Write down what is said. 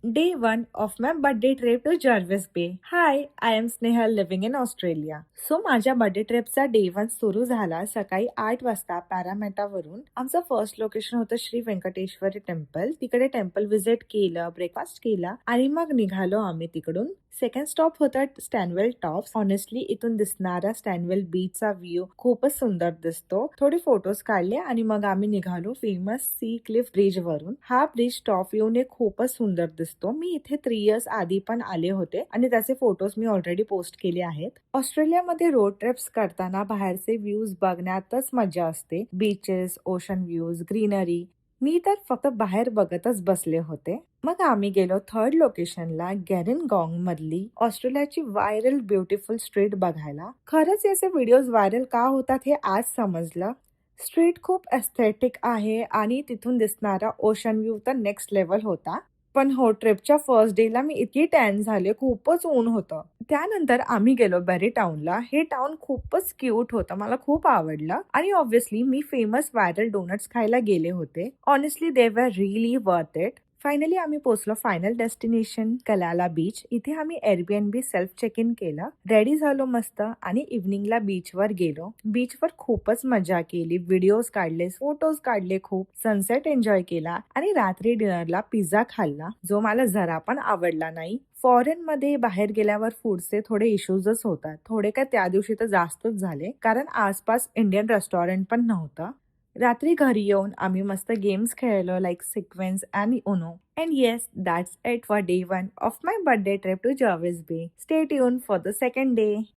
Day 1 of my birthday trip to Jervis Bay. Hi, I am Snehal living in Australia. माझ्या birthday ट्रिपचा day 1 सुरू झाला सकाळी 8 वाजता पॅरामेटावरून. आमचं फर्स्ट लोकेशन होतं श्री व्यंकटेश्वरी टेम्पल. तिकडे टेम्पल व्हिजिट केलं, ब्रेकफास्ट केला आणि मग निघालो आम्ही तिकडून. सेकंड स्टॉप होता स्टॅनवेल टॉप्स. ऑनेस्टली इथून दिसणारा स्टॅनवेल बीचचा व्ह्यू खूपच सुंदर दिसतो. थोडे फोटोज काढले आणि मग आम्ही निघालो फेमस सी क्लिफ ब्रिज वरून. हा ब्रिज टॉप व्ह्यूने खूपच सुंदर दिसतो. मी इथे 3 इयर्स आधी पण आले होते आणि त्याचे फोटोज मी ऑलरेडी पोस्ट केले आहेत. ऑस्ट्रेलियामध्ये रोड ट्रिप्स करताना बाहेरचे व्ह्यूज बघण्यातच मजा असते. Beaches, ocean views, greenery. मी तर फक्त बाहेर बघतच बसले होते. मग आम्ही गेलो थर्ड लोकेशनला गॅरिनगॉंग मधली ऑस्ट्रेलियाची व्हायरल ब्युटिफुल स्ट्रीट बघायला. खरंच याचे व्हिडिओज व्हायरल का होतात हे आज समजलं. स्ट्रीट खूप एस्थेटिक आहे आणि तिथून दिसणारा ओशन व्ह्यू तर नेक्स्ट लेवल होता. पण हो, ट्रिपच्या फर्स्ट डेला मी इतकी टॅन झाले, खूपच ऊन होतं. त्यानंतर आम्ही गेलो बेरी टाउनला. हे टाउन खूपच क्यूट होतं, मला खूप आवडलं. आणि ऑब्व्हियसली मी फेमस व्हायरल डोनट्स खायला गेले होते. ऑनेस्टली दे वर रिअली वर्थ इट. फायनली आम्ही पोहोचलो फायनल डेस्टिनेशन कलाला बीच. इथे आम्ही एअरबीएनबी सेल्फ चेक इन केलं, रेडी झालो मस्त आणि इव्हनिंगला बीचवर गेलो. बीचवर खूपच मजा केली, व्हिडिओज काढले, फोटोज काढले, खूप सनसेट एन्जॉय केला आणि रात्री डिनरला पिझ्झा खाल्ला, जो मला जरा पण आवडला नाही. फॉरेन मध्ये बाहेर गेल्यावर फूडचे थोडे इश्यूजच होतात. थोडे काय त्या दिवशी तर जास्तच झाले, कारण आसपास इंडियन रेस्टॉरंट पण नव्हतं. रात्री घरी येऊन आम्ही मस्त गेम्स खेळलो लाईक सिक्वेन्स आणि Uno. And yes, that's it for day 1 of my birthday trip to Jervis Bay. Stay tune for the second day.